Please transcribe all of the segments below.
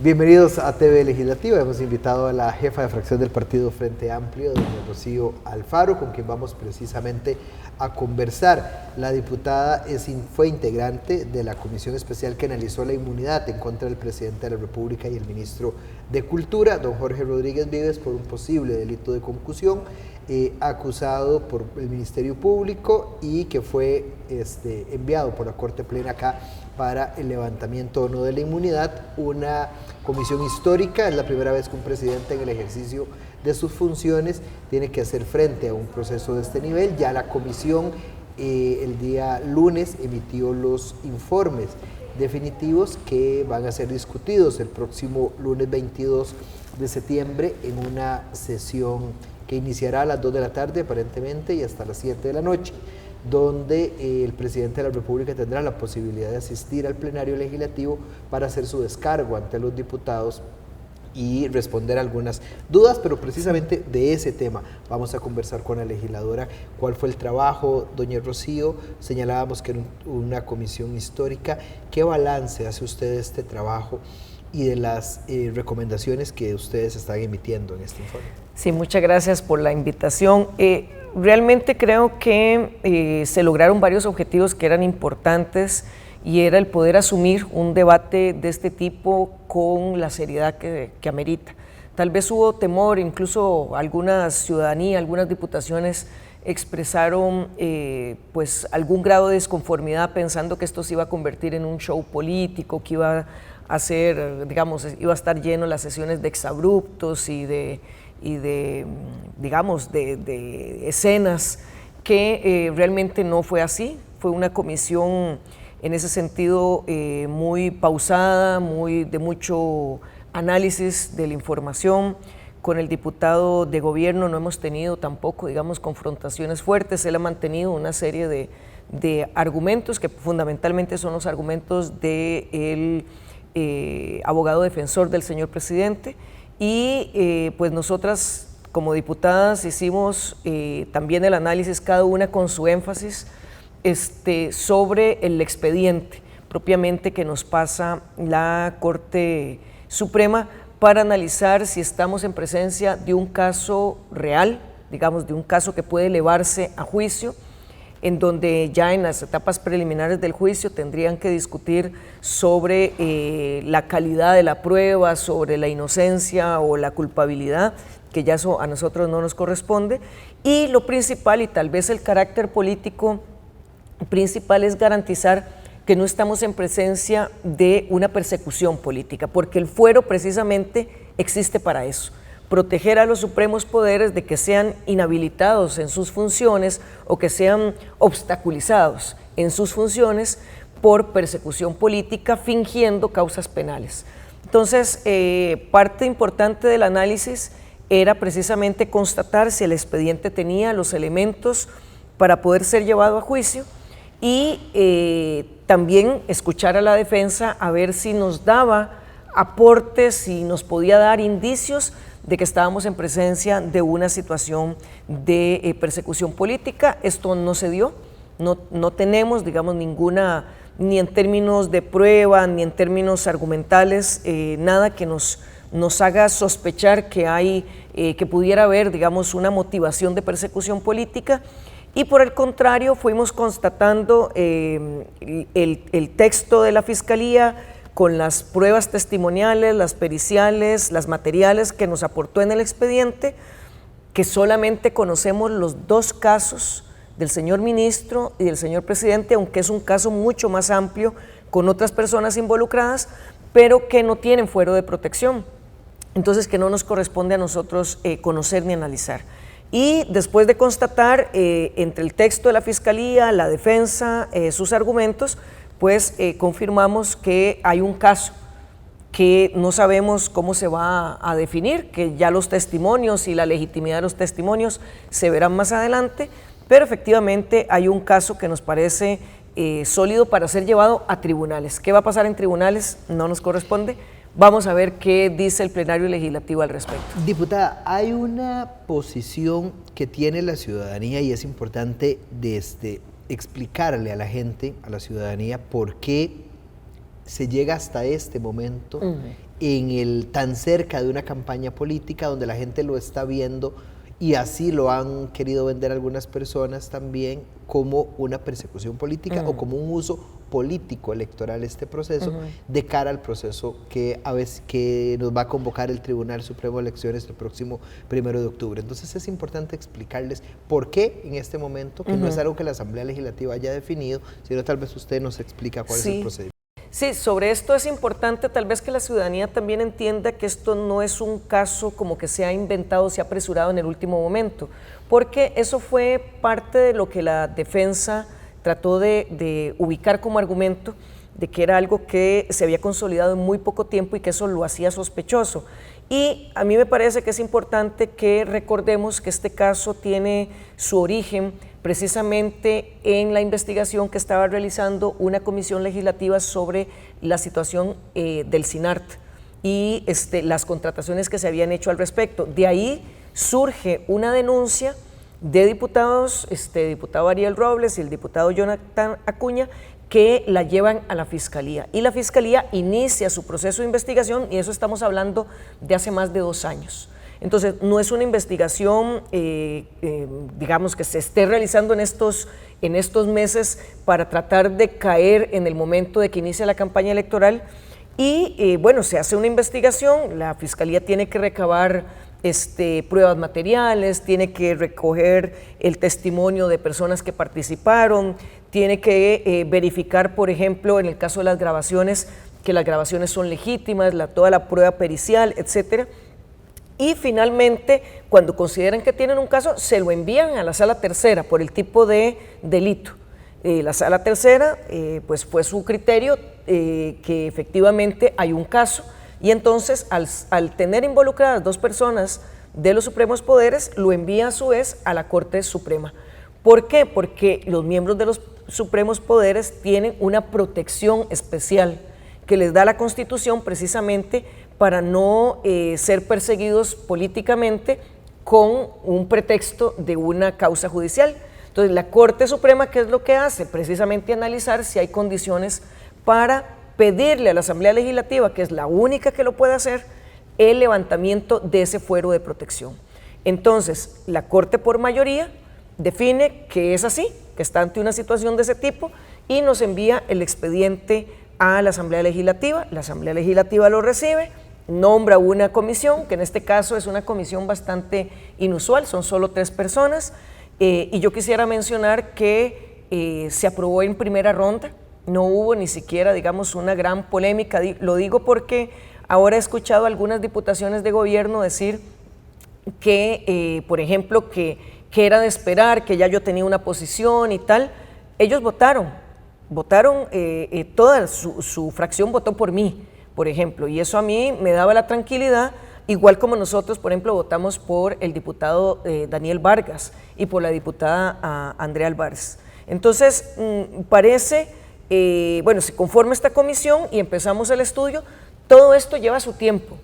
Bienvenidos a TV Legislativa. Hemos invitado a la jefa de fracción del Partido Frente Amplio, doña Rocío Alfaro, con quien vamos precisamente a conversar. La diputada fue integrante de la comisión especial que analizó la inmunidad en contra del presidente de la República y el ministro de Cultura, don Jorge Rodríguez Vives, por un posible delito de concusión, acusado por el Ministerio Público y que fue enviado por la Corte Plena acá para el levantamiento o no de la inmunidad. Una comisión histórica, es la primera vez que un presidente en el ejercicio de sus funciones tiene que hacer frente a un proceso de este nivel. Ya la comisión el día lunes emitió los informes definitivos que van a ser discutidos el próximo lunes 22 de septiembre en una sesión que iniciará a las 2 de la tarde aparentemente y hasta las 7 de la noche, donde el presidente de la República tendrá la posibilidad de asistir al plenario legislativo para hacer su descargo ante los diputados y responder algunas dudas, pero precisamente de ese tema vamos a conversar con la legisladora. ¿Cuál fue el trabajo, doña Rocío? Señalábamos que era una comisión histórica. ¿Qué balance hace usted de este trabajo y de las recomendaciones que ustedes están emitiendo en este informe? Sí, muchas gracias por la invitación. Realmente creo que se lograron varios objetivos que eran importantes y era el poder asumir un debate de este tipo con la seriedad que amerita. Tal vez hubo temor, incluso alguna ciudadanía, algunas diputaciones expresaron pues algún grado de desconformidad pensando que esto se iba a convertir en un show político, que iba a ser, digamos, iba a estar lleno las sesiones de exabruptos y de escenas, que realmente no fue así. Fue una comisión en ese sentido muy pausada, de mucho análisis de la información. Con el diputado de gobierno no hemos tenido tampoco, digamos, confrontaciones fuertes. Él ha mantenido una serie de argumentos que fundamentalmente son los argumentos del abogado defensor del señor presidente. Y pues nosotras como diputadas hicimos también el análisis, cada una con su énfasis, sobre el expediente propiamente que nos pasa la Corte Suprema para analizar si estamos en presencia de un caso real, digamos, de un caso que puede elevarse a juicio, en donde ya en las etapas preliminares del juicio tendrían que discutir sobre la calidad de la prueba, sobre la inocencia o la culpabilidad, que ya eso a nosotros no nos corresponde. Y lo principal, y tal vez el carácter político principal, es garantizar que no estamos en presencia de una persecución política, porque el fuero precisamente existe para eso: proteger a los supremos poderes de que sean inhabilitados en sus funciones o que sean obstaculizados en sus funciones por persecución política fingiendo causas penales. Entonces, parte importante del análisis era precisamente constatar si el expediente tenía los elementos para poder ser llevado a juicio y también escuchar a la defensa a ver si nos daba aportes, si nos podía dar indicios de que estábamos en presencia de una situación de persecución política. Esto no se dio, no tenemos, digamos, ninguna, ni en términos de prueba, ni en términos argumentales, nada que nos haga sospechar que pudiera haber, digamos, una motivación de persecución política. Y por el contrario, fuimos constatando el texto de la Fiscalía con las pruebas testimoniales, las periciales, las materiales que nos aportó en el expediente, que solamente conocemos los dos casos del señor ministro y del señor presidente, aunque es un caso mucho más amplio con otras personas involucradas, pero que no tienen fuero de protección, entonces que no nos corresponde a nosotros conocer ni analizar. Y después de constatar entre el texto de la Fiscalía, la defensa, sus argumentos, pues confirmamos que hay un caso que no sabemos cómo se va a definir, que ya los testimonios y la legitimidad de los testimonios se verán más adelante, pero efectivamente hay un caso que nos parece sólido para ser llevado a tribunales. ¿Qué va a pasar en tribunales? No nos corresponde. Vamos a ver qué dice el plenario legislativo al respecto. Diputada, hay una posición que tiene la ciudadanía y es importante explicarle a la gente, a la ciudadanía, por qué se llega hasta este momento tan cerca de una campaña política donde la gente lo está viendo, y así lo han querido vender algunas personas también, como una persecución política o como un uso político electoral este proceso de cara al proceso que nos va a convocar el Tribunal Supremo de Elecciones el próximo 1 de octubre. Entonces es importante explicarles por qué en este momento, que no es algo que la Asamblea Legislativa haya definido, sino tal vez usted nos explica cuál es el procedimiento. Sí, sobre esto es importante tal vez que la ciudadanía también entienda que esto no es un caso como que se ha inventado, se ha apresurado en el último momento, porque eso fue parte de lo que la defensa trató de ubicar como argumento, de que era algo que se había consolidado en muy poco tiempo y que eso lo hacía sospechoso. Y a mí me parece que es importante que recordemos que este caso tiene su origen precisamente en la investigación que estaba realizando una comisión legislativa sobre la situación del SINART y las contrataciones que se habían hecho al respecto. De ahí surge una denuncia de diputados, diputado Ariel Robles y el diputado Jonathan Acuña, que la llevan a la Fiscalía. Y la Fiscalía inicia su proceso de investigación, y eso estamos hablando de hace más de 2 años. Entonces, no es una investigación, digamos, que se esté realizando en estos meses para tratar de caer en el momento de que inicia la campaña electoral. Y, bueno, se hace una investigación, la Fiscalía tiene que recabar pruebas materiales, tiene que recoger el testimonio de personas que participaron, tiene que verificar, por ejemplo, en el caso de las grabaciones, que las grabaciones son legítimas, toda la prueba pericial, etcétera. Y finalmente, cuando consideran que tienen un caso, se lo envían a la Sala Tercera por el tipo de delito. La Sala Tercera, pues fue su criterio que efectivamente hay un caso, y entonces al tener involucradas 2 personas de los supremos poderes, lo envía a su vez a la Corte Suprema. ¿Por qué? Porque los miembros de los supremos poderes tienen una protección especial que les da la Constitución precisamente para no ser perseguidos políticamente con un pretexto de una causa judicial. Entonces, la Corte Suprema, ¿qué es lo que hace? Precisamente analizar si hay condiciones para pedirle a la Asamblea Legislativa, que es la única que lo puede hacer, el levantamiento de ese fuero de protección. Entonces, la Corte por mayoría define que es así, que está ante una situación de ese tipo, y nos envía el expediente a la Asamblea Legislativa. La Asamblea Legislativa lo recibe, nombra una comisión, que en este caso es una comisión bastante inusual, son solo 3 personas, y yo quisiera mencionar que se aprobó en primera ronda, no hubo ni siquiera, digamos, una gran polémica. Lo digo porque ahora he escuchado algunas diputaciones de gobierno decir que, por ejemplo, que era de esperar, que ya yo tenía una posición y tal. Ellos votaron, toda su fracción votó por mí, por ejemplo, y eso a mí me daba la tranquilidad, igual como nosotros, por ejemplo, votamos por el diputado Daniel Vargas y por la diputada Andrea Álvarez. Entonces, parece... bueno, se conforma esta comisión y empezamos el estudio. Todo esto lleva su tiempo.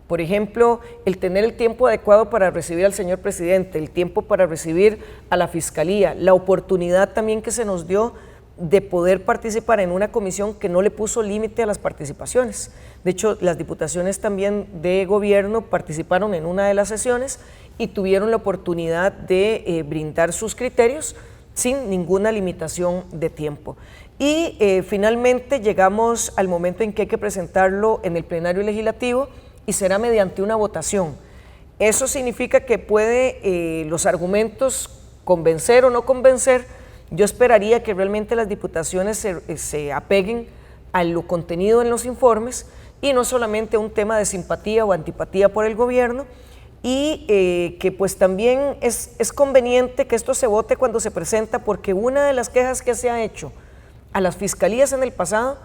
Por ejemplo, el tener el tiempo adecuado para recibir al señor presidente, el tiempo para recibir a la Fiscalía, la oportunidad también que se nos dio de poder participar en una comisión que no le puso límite a las participaciones. De hecho, las diputaciones también de gobierno participaron en una de las sesiones y tuvieron la oportunidad de brindar sus criterios sin ninguna limitación de tiempo. Y finalmente llegamos al momento en que hay que presentarlo en el plenario legislativo y será mediante una votación. Eso significa que puede los argumentos convencer o no convencer. Yo esperaría que realmente las diputaciones se apeguen a lo contenido en los informes y no solamente a un tema de simpatía o antipatía por el gobierno, y que pues también es conveniente que esto se vote cuando se presenta, porque una de las quejas que se ha hecho a las fiscalías en el pasado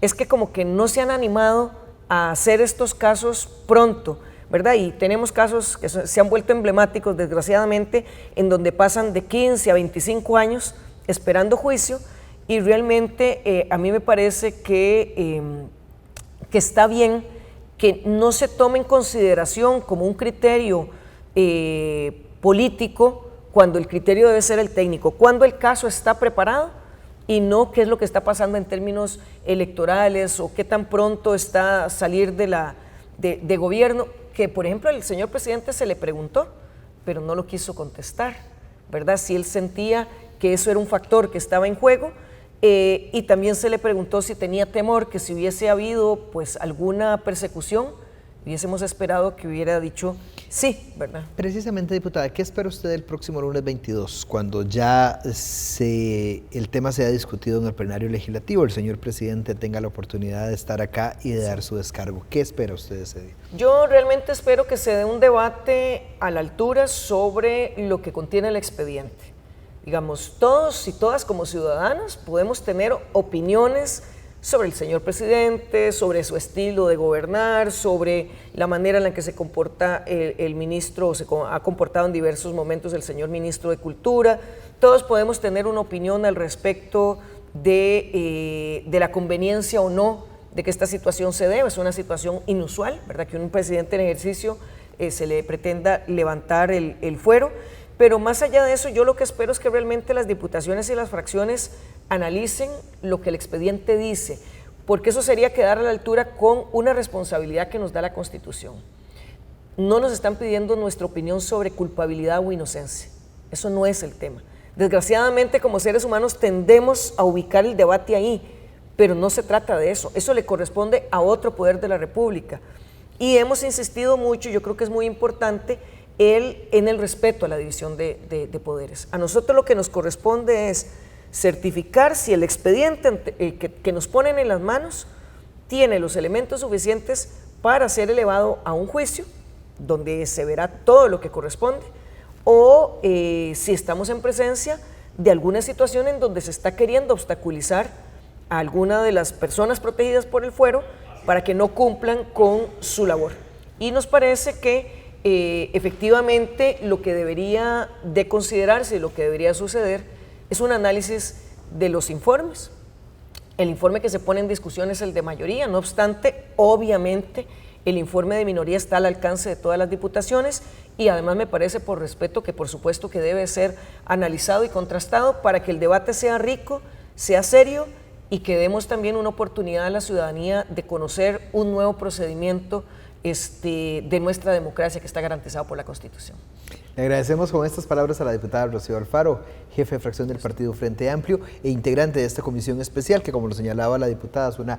es que como que no se han animado a hacer estos casos pronto, ¿verdad? Y tenemos casos que se han vuelto emblemáticos, desgraciadamente, en donde pasan de 15 a 25 años esperando juicio, y realmente a mí me parece que está bien que no se tome en consideración como un criterio político cuando el criterio debe ser el técnico, cuando el caso está preparado, y no qué es lo que está pasando en términos electorales o qué tan pronto está salir de de gobierno, que por ejemplo el señor presidente se le preguntó, pero no lo quiso contestar, ¿verdad? Si él sentía que eso era un factor que estaba en juego, y también se le preguntó si tenía temor que si hubiese habido pues alguna persecución, hubiésemos esperado que hubiera dicho sí, ¿verdad? Precisamente, diputada, ¿qué espera usted el próximo lunes 22, cuando ya el tema se ha discutido en el plenario legislativo, el señor presidente tenga la oportunidad de estar acá y de dar su descargo? ¿Qué espera usted ese día? Yo realmente espero que se dé un debate a la altura sobre lo que contiene el expediente. Digamos, todos y todas como ciudadanos podemos tener opiniones sobre el señor presidente, sobre su estilo de gobernar, sobre la manera en la que se comporta el ministro, o se ha comportado en diversos momentos el señor ministro de Cultura. Todos podemos tener una opinión al respecto de la conveniencia o no de que esta situación se dé. Es una situación inusual, ¿verdad? Que un presidente en ejercicio se le pretenda levantar el fuero. Pero más allá de eso, yo lo que espero es que realmente las diputaciones y las fracciones analicen lo que el expediente dice, porque eso sería quedar a la altura con una responsabilidad que nos da la Constitución. No nos están pidiendo nuestra opinión sobre culpabilidad o inocencia, eso no es el tema. Desgraciadamente, como seres humanos tendemos a ubicar el debate ahí, pero no se trata de eso, eso le corresponde a otro poder de la República. Y hemos insistido mucho, yo creo que es muy importante, en el respeto a la división de poderes. A nosotros lo que nos corresponde es certificar si el expediente que nos ponen en las manos tiene los elementos suficientes para ser elevado a un juicio, donde se verá todo lo que corresponde, o si estamos en presencia de alguna situación en donde se está queriendo obstaculizar a alguna de las personas protegidas por el fuero para que no cumplan con su labor. Y nos parece que efectivamente lo que debería de considerarse y lo que debería suceder es un análisis de los informes. El informe que se pone en discusión es el de mayoría, no obstante, obviamente el informe de minoría está al alcance de todas las diputaciones y además me parece, por respeto, que por supuesto que debe ser analizado y contrastado para que el debate sea rico, sea serio y que demos también una oportunidad a la ciudadanía de conocer un nuevo procedimiento de nuestra democracia que está garantizado por la Constitución. Le agradecemos con estas palabras a la diputada Rocío Alfaro, jefe de fracción del Partido Frente Amplio e integrante de esta comisión especial que, como lo señalaba la diputada, es una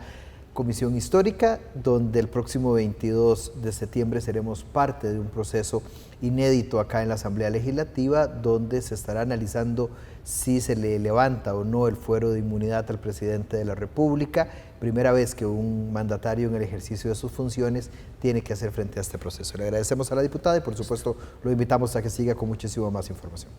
comisión histórica donde el próximo 22 de septiembre seremos parte de un proceso inédito acá en la Asamblea Legislativa donde se estará analizando si se le levanta o no el fuero de inmunidad al presidente de la República, primera vez que un mandatario en el ejercicio de sus funciones tiene que hacer frente a este proceso. Le agradecemos a la diputada y por supuesto lo invitamos a que siga con muchísima más información.